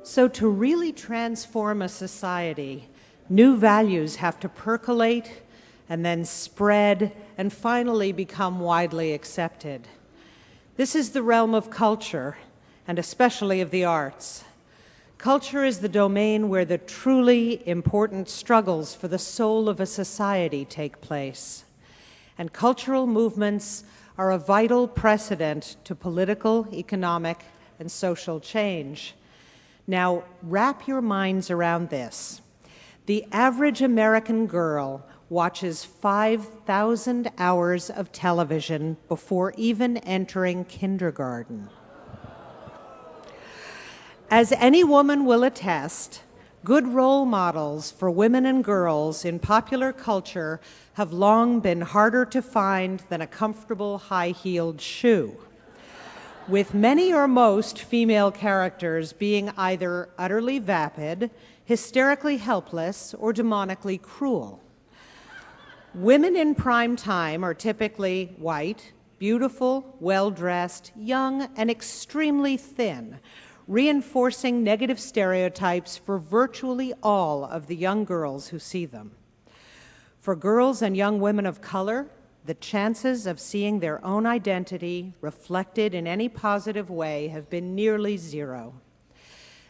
So to really transform a society, new values have to percolate and then spread and finally become widely accepted. This is the realm of culture, and especially of the arts. Culture is the domain where the truly important struggles for the soul of a society take place. And cultural movements are a vital precedent to political, economic, and social change. Now, wrap your minds around this. The average American girl watches 5,000 hours of television before even entering kindergarten. As any woman will attest, good role models for women and girls in popular culture have long been harder to find than a comfortable high-heeled shoe, with many or most female characters being either utterly vapid, hysterically helpless, or demonically cruel. Women in prime time are typically white, beautiful, well-dressed, young, and extremely thin, reinforcing negative stereotypes for virtually all of the young girls who see them. For girls and young women of color, the chances of seeing their own identity reflected in any positive way have been nearly zero.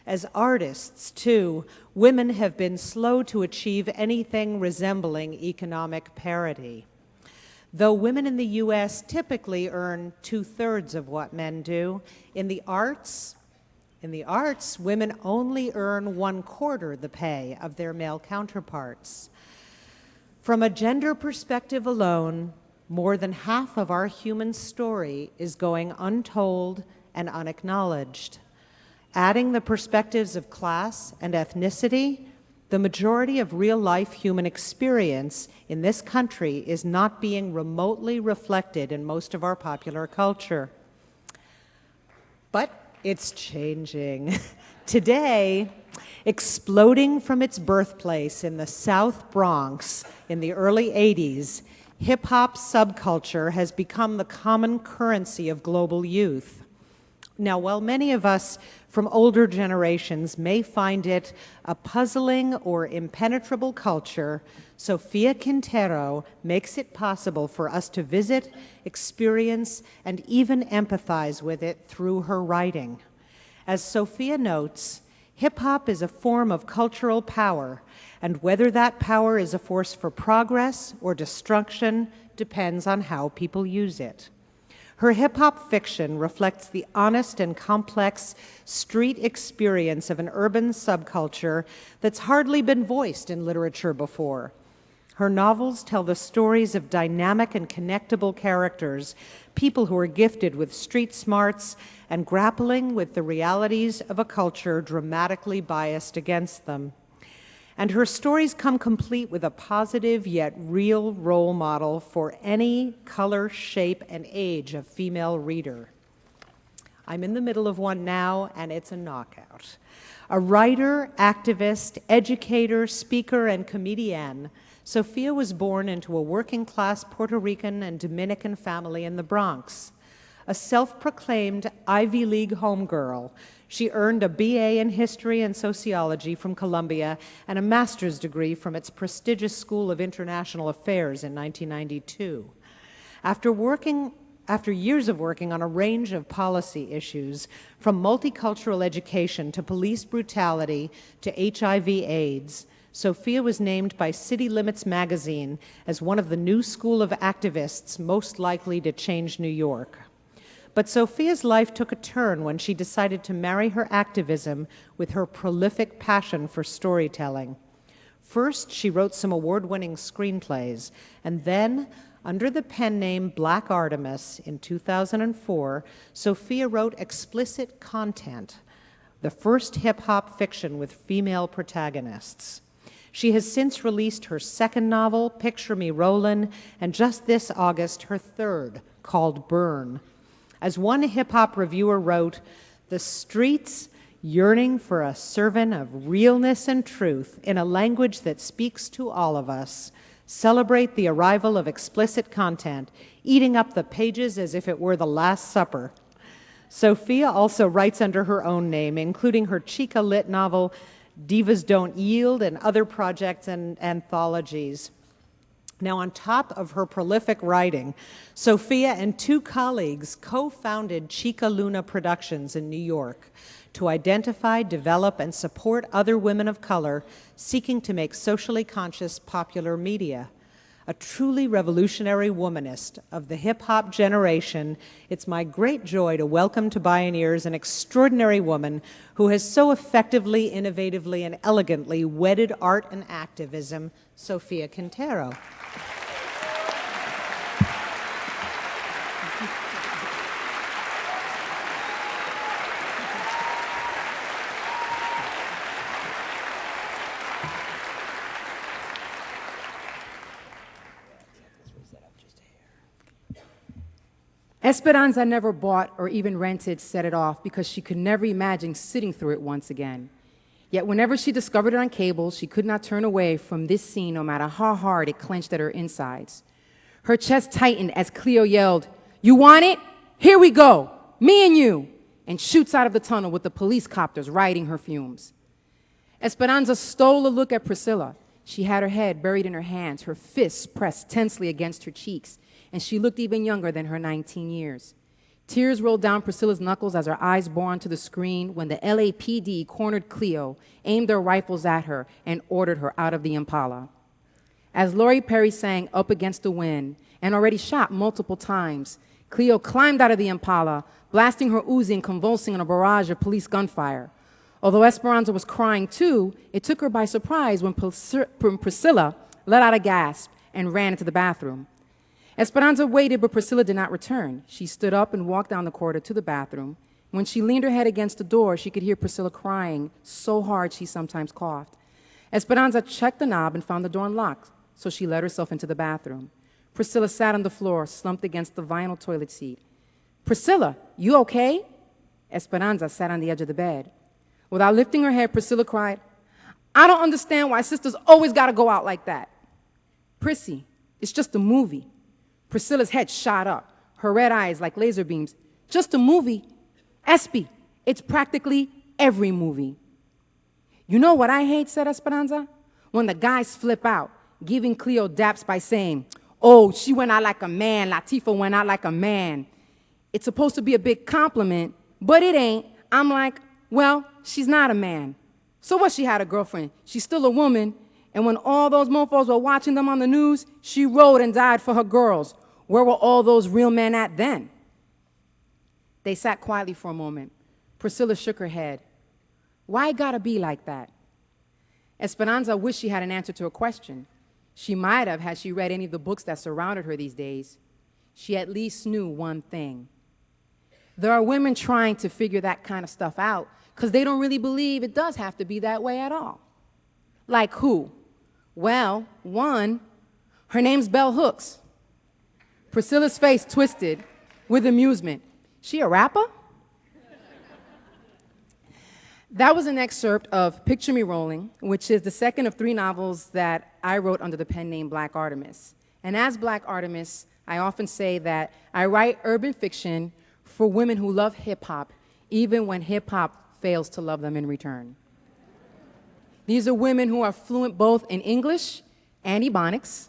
As artists, too, women have been slow to achieve anything resembling economic parity. Though women in the U.S. typically earn 2/3 of what men do, in the arts, women only earn 1/4 the pay of their male counterparts. From a gender perspective alone, more than half of our human story is going untold and unacknowledged. Adding the perspectives of class and ethnicity, the majority of real-life human experience in this country is not being remotely reflected in most of our popular culture. But it's changing. Today, exploding from its birthplace in the South Bronx in the early 80s, hip-hop subculture has become the common currency of global youth. Now, while many of us from older generations may find it a puzzling or impenetrable culture, Sofia Quintero makes it possible for us to visit, experience, and even empathize with it through her writing. As Sofia notes, hip-hop is a form of cultural power, and whether that power is a force for progress or destruction depends on how people use it. Her hip-hop fiction reflects the honest and complex street experience of an urban subculture that's hardly been voiced in literature before. Her novels tell the stories of dynamic and connectable characters, people who are gifted with street smarts and grappling with the realities of a culture dramatically biased against them. And her stories come complete with a positive yet real role model for any color, shape, and age of female reader. I'm in the middle of one now, and it's a knockout. A writer, activist, educator, speaker, and comedienne, Sofia was born into a working-class Puerto Rican and Dominican family in the Bronx. A self-proclaimed Ivy League homegirl, she earned a BA in History and Sociology from Columbia and a master's degree from its prestigious School of International Affairs in 1992. After years of working on a range of policy issues, from multicultural education to police brutality to HIV/AIDS, Sofia was named by City Limits magazine as one of the new school of activists most likely to change New York. But Sofia's life took a turn when she decided to marry her activism with her prolific passion for storytelling. First, she wrote some award-winning screenplays, and then, under the pen name Black Artemis in 2004, Sofia wrote Explicit Content, the first hip-hop fiction with female protagonists. She has since released her second novel, Picture Me Rollin', and just this August, her third, called Burn. As one hip-hop reviewer wrote, "The streets, yearning for a servant of realness and truth in a language that speaks to all of us, celebrate the arrival of explicit content, eating up the pages as if it were the Last Supper." Sofia also writes under her own name, including her Chica lit novel, Divas Don't Yield, and other projects and anthologies. Now, on top of her prolific writing, Sofia and two colleagues co-founded Chica Luna Productions in New York to identify, develop, and support other women of color seeking to make socially conscious popular media. A truly revolutionary womanist of the hip-hop generation, it's my great joy to welcome to Bioneers an extraordinary woman who has so effectively, innovatively, and elegantly wedded art and activism, Sofia Quintero. Esperanza never bought or even rented Set It Off because she could never imagine sitting through it once again. Yet whenever she discovered it on cable, she could not turn away from this scene no matter how hard it clenched at her insides. Her chest tightened as Cleo yelled, "You want it? Here we go, me and you," and shoots out of the tunnel with the police copters riding her fumes. Esperanza stole a look at Priscilla. She had her head buried in her hands, her fists pressed tensely against her cheeks, and she looked even younger than her 19 years. Tears rolled down Priscilla's knuckles as her eyes bore onto the screen when the LAPD cornered Cleo, aimed their rifles at her, and ordered her out of the Impala. As Lori Perry sang Up Against the Wind, and already shot multiple times, Cleo climbed out of the Impala, blasting her Uzi and convulsing in a barrage of police gunfire. Although Esperanza was crying too, it took her by surprise when Priscilla let out a gasp and ran into the bathroom. Esperanza waited, but Priscilla did not return. She stood up and walked down the corridor to the bathroom. When she leaned her head against the door, she could hear Priscilla crying so hard she sometimes coughed. Esperanza checked the knob and found the door unlocked, so she let herself into the bathroom. Priscilla sat on the floor, slumped against the vinyl toilet seat. "Priscilla, you okay?" Esperanza sat on the edge of the bed. Without lifting her head, Priscilla cried, "I don't understand why sisters always gotta go out like that." "Prissy, it's just a movie." Priscilla's head shot up, her red eyes like laser beams. "Just a movie? Espy, it's practically every movie." "You know what I hate," said Esperanza? "When the guys flip out, giving Cleo daps by saying, 'Oh, she went out like a man, Latifah went out like a man.' It's supposed to be a big compliment, but it ain't. I'm like, well, she's not a man. So what, she had a girlfriend? She's still a woman. And when all those mofos were watching them on the news, she rode and died for her girls. Where were all those real men at then?" They sat quietly for a moment. Priscilla shook her head. "Why it gotta be like that?" Esperanza wished she had an answer to her question. She might have had she read any of the books that surrounded her these days. She at least knew one thing. There are women trying to figure that kind of stuff out because they don't really believe it does have to be that way at all. Like who? Well, one, her name's Bell Hooks. Priscilla's face twisted with amusement. She a rapper? That was an excerpt of Picture Me Rolling, which is the second of 3 novels that I wrote under the pen name Black Artemis. And as Black Artemis, I often say that I write urban fiction for women who love hip-hop, even when hip-hop fails to love them in return. These are women who are fluent both in English and Ebonics.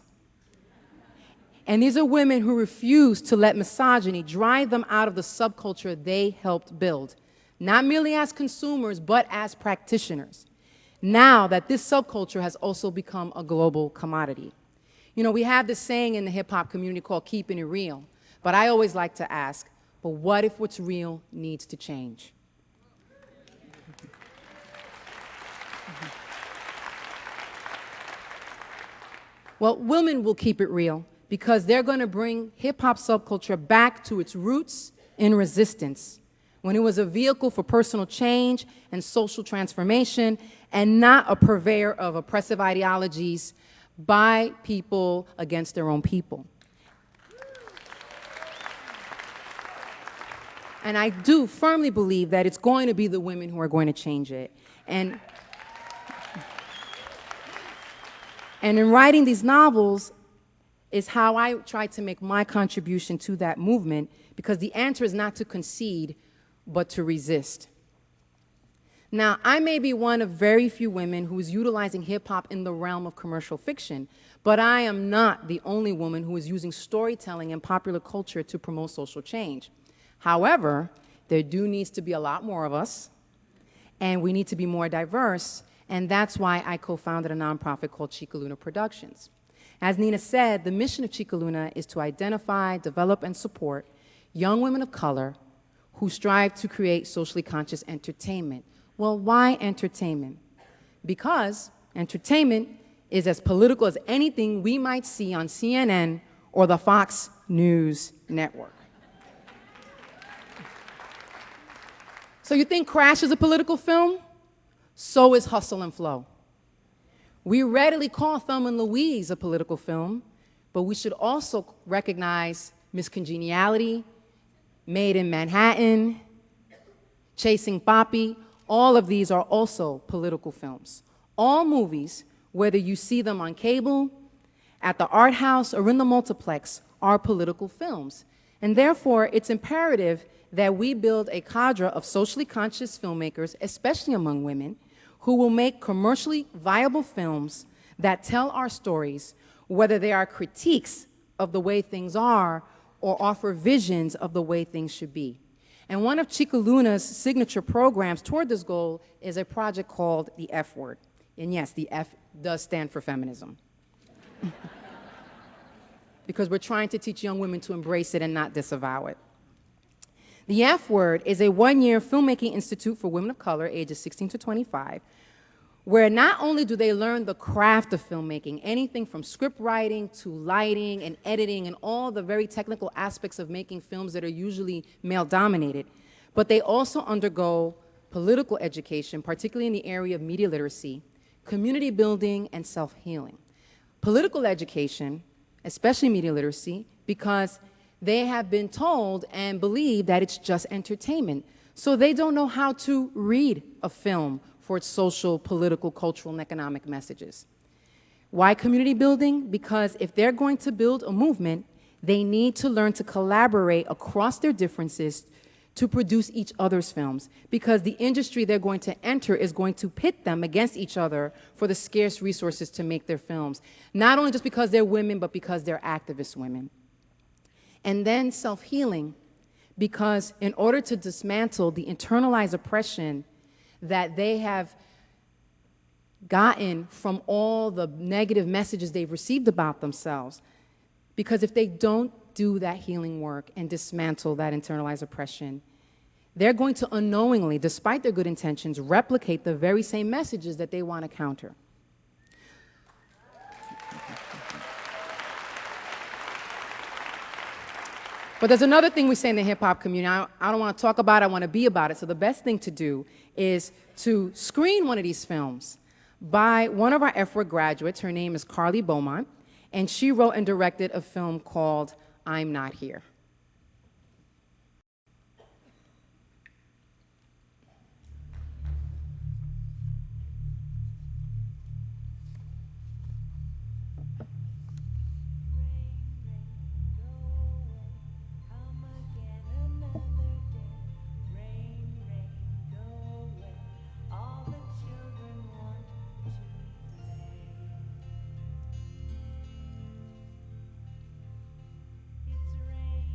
And these are women who refuse to let misogyny drive them out of the subculture they helped build, not merely as consumers, but as practitioners, now that this subculture has also become a global commodity. You know, we have this saying in the hip-hop community called keeping it real, but I always like to ask, but what if what's real needs to change? Well, women will keep it real because they're going to bring hip-hop subculture back to its roots in resistance, when it was a vehicle for personal change and social transformation and not a purveyor of oppressive ideologies by people against their own people. And I do firmly believe that it's going to be the women who are going to change it. And in writing these novels is how I try to make my contribution to that movement, because the answer is not to concede, but to resist. Now, I may be one of very few women who is utilizing hip-hop in the realm of commercial fiction, but I am not the only woman who is using storytelling and popular culture to promote social change. However, there needs to be a lot more of us, and we need to be more diverse, and that's why I co-founded a nonprofit called Chica Luna Productions. As Nina said, the mission of Chica Luna is to identify, develop, and support young women of color who strive to create socially conscious entertainment. Well, why entertainment? Because entertainment is as political as anything we might see on CNN or the Fox News network. So you think Crash is a political film? So is Hustle and Flow. We readily call Thelma and Louise a political film, but we should also recognize Miss Congeniality, Made in Manhattan, Chasing Papi. All of these are also political films. All movies, whether you see them on cable, at the art house, or in the multiplex, are political films. And therefore, it's imperative that we build a cadre of socially conscious filmmakers, especially among women, who will make commercially viable films that tell our stories, whether they are critiques of the way things are or offer visions of the way things should be. And one of Chica Luna's signature programs toward this goal is a project called the F Word. And yes, the F does stand for feminism. Because we're trying to teach young women to embrace it and not disavow it. The F Word is a one-year filmmaking institute for women of color, ages 16 to 25, where not only do they learn the craft of filmmaking, anything from script writing to lighting and editing and all the very technical aspects of making films that are usually male-dominated, but they also undergo political education, particularly in the area of media literacy, community building, and self-healing. Political education, especially media literacy, because they have been told and believe that it's just entertainment. So they don't know how to read a film for its social, political, cultural, and economic messages. Why community building? Because if they're going to build a movement, they need to learn to collaborate across their differences to produce each other's films, because the industry they're going to enter is going to pit them against each other for the scarce resources to make their films, not only just because they're women, but because they're activist women. And then self-healing, because in order to dismantle the internalized oppression that they have gotten from all the negative messages they've received about themselves, because if they don't do that healing work and dismantle that internalized oppression, they're going to unknowingly, despite their good intentions, replicate the very same messages that they want to counter. But there's another thing we say in the hip-hop community. I don't want to talk about it, I want to be about it. So the best thing to do is to screen one of these films by one of our F-Word graduates. Her name is Carly Beaumont, and she wrote and directed a film called I'm Not Here. It's rain.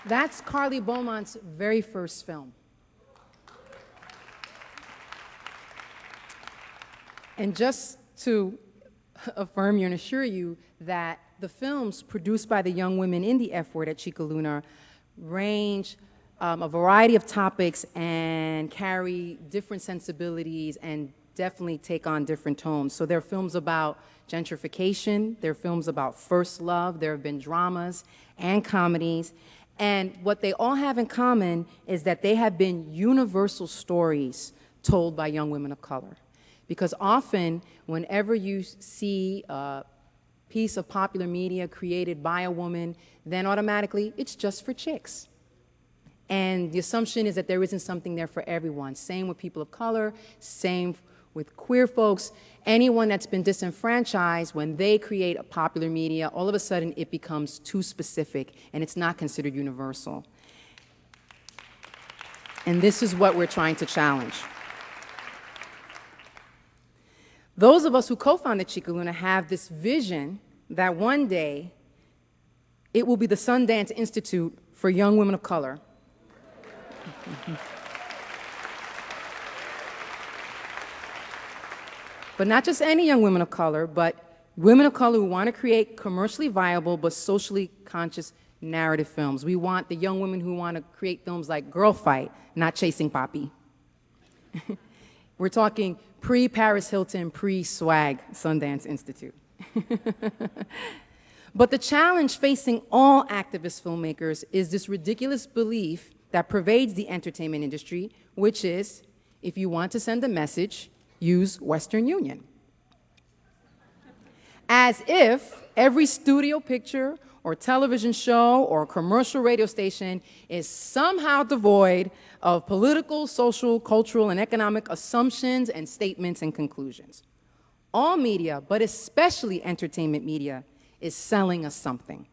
That's Carly Beaumont's very first film. And just to affirm you and assure you that the films produced by the young women in the F Word at Chica Luna range a variety of topics and carry different sensibilities and definitely take on different tones. So there are films about gentrification, there are films about first love, there have been dramas and comedies. And what they all have in common is that they have been universal stories told by young women of color. Because often, whenever you see a piece of popular media created by a woman, then automatically it's just for chicks. And the assumption is that there isn't something there for everyone. Same with people of color, same with queer folks. Anyone that's been disenfranchised, when they create a popular media, all of a sudden it becomes too specific and it's not considered universal. And this is what we're trying to challenge. Those of us who co-founded Chica Luna have this vision that one day it will be the Sundance Institute for young women of color. But not just any young women of color, but women of color who want to create commercially viable but socially conscious narrative films. We want the young women who want to create films like Girl Fight, not Chasing Poppy. We're talking pre-Paris Hilton, pre-swag Sundance Institute. But the challenge facing all activist filmmakers is this ridiculous belief that pervades the entertainment industry, which is, if you want to send a message, use Western Union. As if every studio picture or television show or commercial radio station is somehow devoid of political, social, cultural, and economic assumptions and statements and conclusions. All media, but especially entertainment media, is selling us something.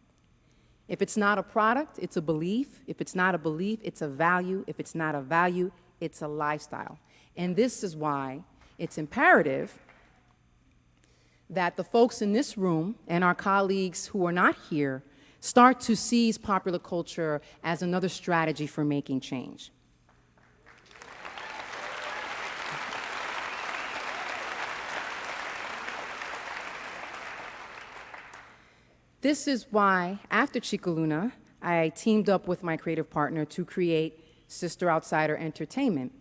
If it's not a product, it's a belief. If it's not a belief, it's a value. If it's not a value, it's a lifestyle. And this is why it's imperative that the folks in this room and our colleagues who are not here start to seize popular culture as another strategy for making change. This is why, after Chica Luna, I teamed up with my creative partner to create Sister Outsider Entertainment.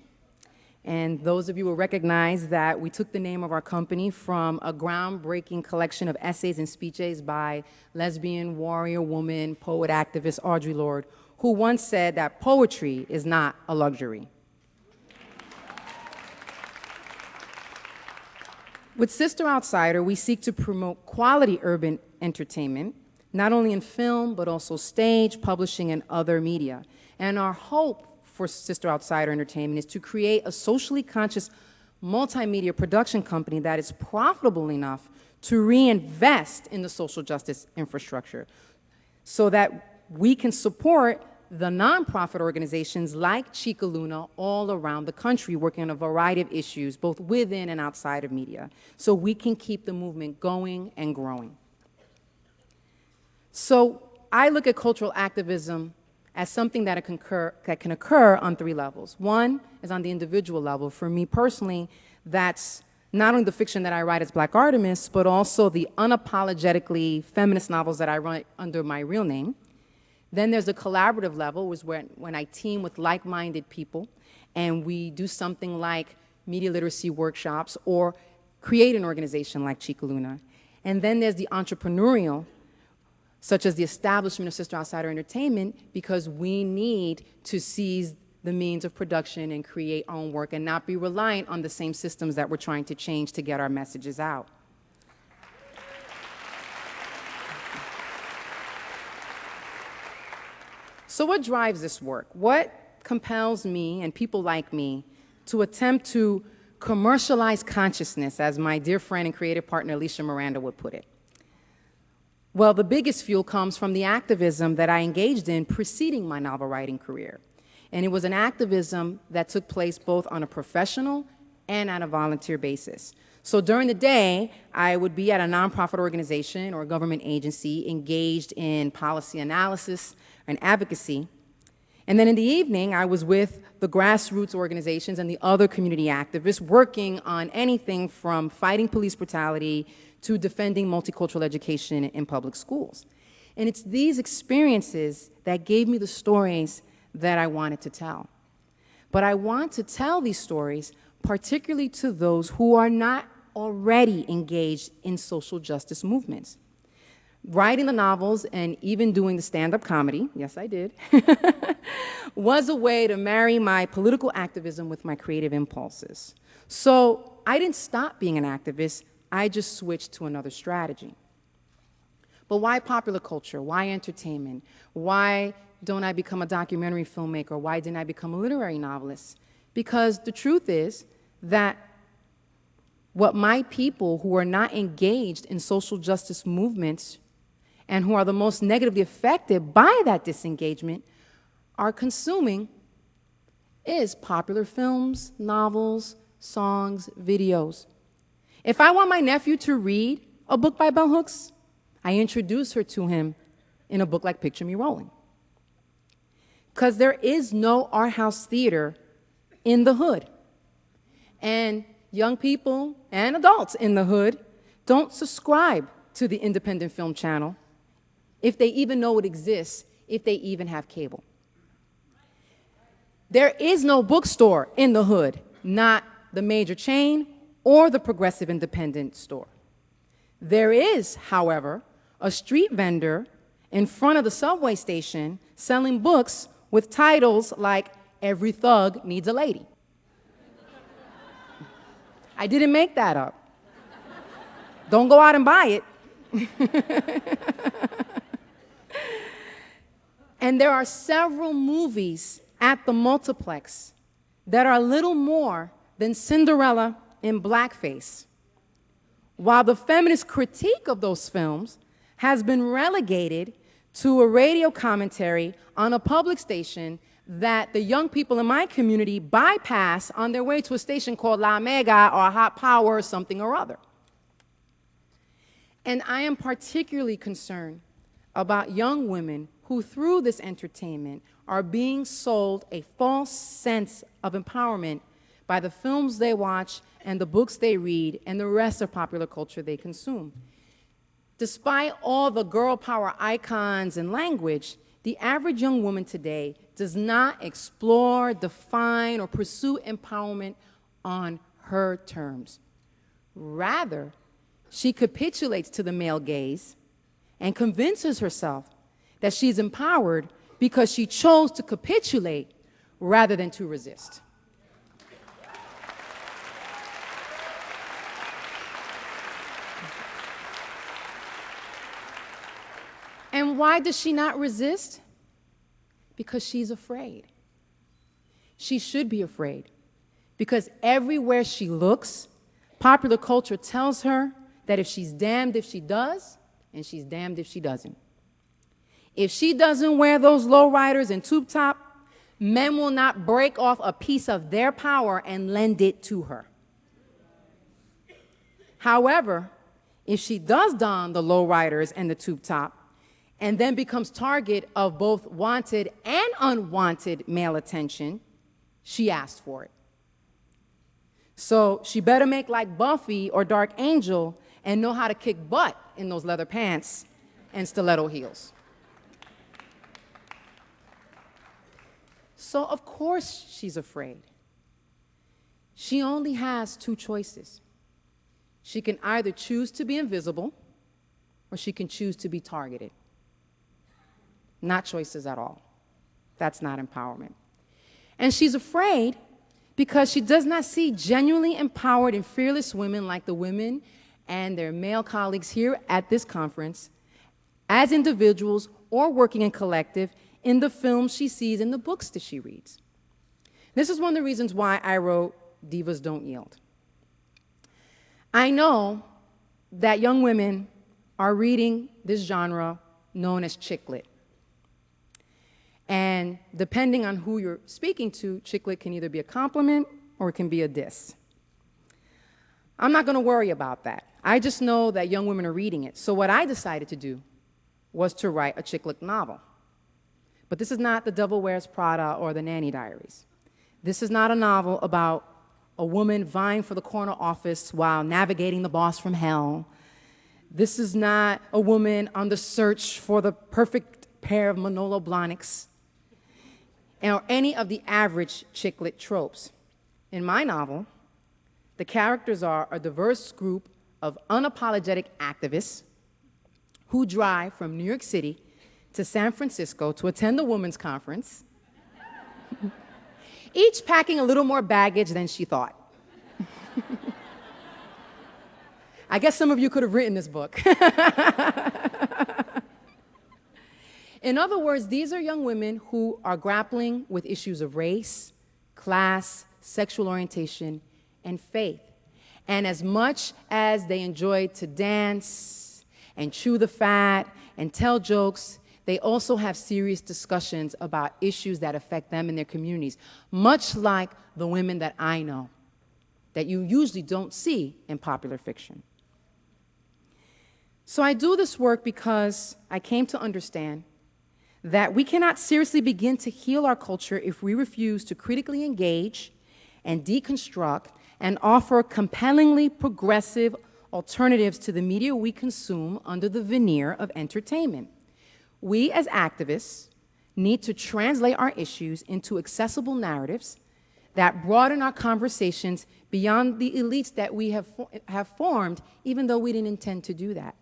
And those of you will recognize that we took the name of our company from a groundbreaking collection of essays and speeches by lesbian, warrior woman, poet, activist Audre Lorde, who once said that poetry is not a luxury. With Sister Outsider, we seek to promote quality urban entertainment, not only in film, but also stage, publishing, and other media. And our hope for Sister Outsider Entertainment is to create a socially conscious multimedia production company that is profitable enough to reinvest in the social justice infrastructure so that we can support the nonprofit organizations like Chica Luna all around the country working on a variety of issues, both within and outside of media, so we can keep the movement going and growing. So I look at cultural activism as something that can occur on three levels. One is on the individual level. For me personally, that's not only the fiction that I write as Black Artemis, but also the unapologetically feminist novels that I write under my real name. Then there's a collaborative level, which is when I team with like-minded people, and we do something like media literacy workshops or create an organization like Chica Luna. And then there's the entrepreneurial, such as the establishment of Sister Outsider Entertainment, because we need to seize the means of production and create our own work and not be reliant on the same systems that we're trying to change to get our messages out. So what drives this work? What compels me and people like me to attempt to commercialize consciousness, as my dear friend and creative partner Alicia Miranda would put it? Well, the biggest fuel comes from the activism that I engaged in preceding my novel writing career. And it was an activism that took place both on a professional and on a volunteer basis. So during the day, I would be at a nonprofit organization or a government agency engaged in policy analysis and advocacy. And then in the evening, I was with the grassroots organizations and the other community activists working on anything from fighting police brutality to defending multicultural education in public schools. And it's these experiences that gave me the stories that I wanted to tell. But I want to tell these stories particularly to those who are not already engaged in social justice movements. Writing the novels and even doing the stand-up comedy, yes I did, was a way to marry my political activism with my creative impulses. So I didn't stop being an activist, I just switched to another strategy. But why popular culture? Why entertainment? Why don't I become a documentary filmmaker? Why didn't I become a literary novelist? Because the truth is that what my people who are not engaged in social justice movements and who are the most negatively affected by that disengagement are consuming is popular films, novels, songs, videos. If I want my nephew to read a book by Bell Hooks, I introduce her to him in a book like Picture Me Rolling. Because there is no art house theater in the hood. And young people and adults in the hood don't subscribe to the independent film channel if they even know it exists, if they even have cable. There is no bookstore in the hood, not the major chain or the progressive independent store. There is, however, a street vendor in front of the subway station selling books with titles like Every Thug Needs a Lady. I didn't make that up. Don't go out and buy it. And there are several movies at the multiplex that are little more than Cinderella in blackface, while the feminist critique of those films has been relegated to a radio commentary on a public station that the young people in my community bypass on their way to a station called La Mega or Hot Power or something or other. And I am particularly concerned about young women who, through this entertainment, are being sold a false sense of empowerment by the films they watch and the books they read and the rest of popular culture they consume. Despite all the girl power icons and language, the average young woman today does not explore, define, or pursue empowerment on her terms. Rather, she capitulates to the male gaze and convinces herself that she's empowered because she chose to capitulate rather than to resist. And why does she not resist? Because she's afraid. She should be afraid. Because everywhere she looks, popular culture tells her that if she's damned if she does, and she's damned if she doesn't. If she doesn't wear those lowriders and tube top, men will not break off a piece of their power and lend it to her. However, if she does don the lowriders and the tube top, and then becomes target of both wanted and unwanted male attention, she asked for it. So she better make like Buffy or Dark Angel and know how to kick butt in those leather pants and stiletto heels. So of course she's afraid. She only has two choices. She can either choose to be invisible or she can choose to be targeted. Not choices at all. That's not empowerment. And she's afraid because she does not see genuinely empowered and fearless women like the women and their male colleagues here at this conference as individuals or working in collective in the films she sees and the books that she reads. This is one of the reasons why I wrote Divas Don't Yield. I know that young women are reading this genre known as chick lit. And depending on who you're speaking to, chick lit can either be a compliment or it can be a diss. I'm not going to worry about that. I just know that young women are reading it. So what I decided to do was to write a chick lit novel. But this is not The Devil Wears Prada or The Nanny Diaries. This is not a novel about a woman vying for the corner office while navigating the boss from hell. This is not a woman on the search for the perfect pair of Manolo Blahniks or any of the average chick lit tropes. In my novel, the characters are a diverse group of unapologetic activists who drive from New York City to San Francisco to attend the women's conference, each packing a little more baggage than she thought. I guess some of you could have written this book. In other words, these are young women who are grappling with issues of race, class, sexual orientation, and faith. And as much as they enjoy to dance and chew the fat and tell jokes, they also have serious discussions about issues that affect them and their communities, much like the women that I know, that you usually don't see in popular fiction. So I do this work because I came to understand that we cannot seriously begin to heal our culture if we refuse to critically engage and deconstruct and offer compellingly progressive alternatives to the media we consume under the veneer of entertainment. We as activists need to translate our issues into accessible narratives that broaden our conversations beyond the elites that we have formed, even though we didn't intend to do that.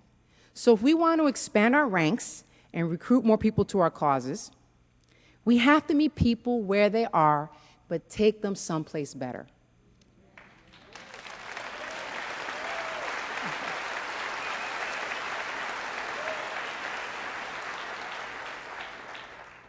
So if we want to expand our ranks and recruit more people to our causes, we have to meet people where they are, but take them someplace better.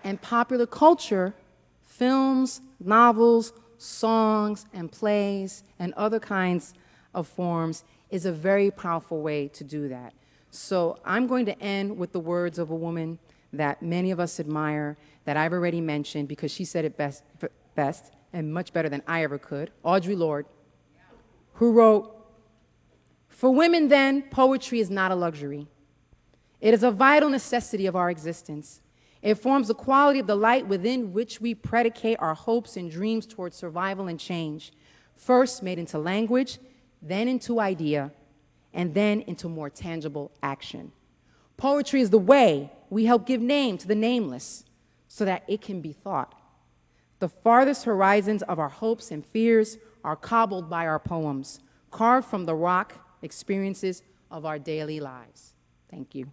And popular culture, films, novels, songs, and plays, and other kinds of forms is a very powerful way to do that. So I'm going to end with the words of a woman that many of us admire, that I've already mentioned because she said it best and much better than I ever could, Audre Lorde, who wrote, "For women then, poetry is not a luxury. It is a vital necessity of our existence. It forms the quality of the light within which we predicate our hopes and dreams towards survival and change, first made into language, then into idea, and then into more tangible action. Poetry is the way we help give name to the nameless so that it can be thought. The farthest horizons of our hopes and fears are cobbled by our poems, carved from the rock experiences of our daily lives." Thank you.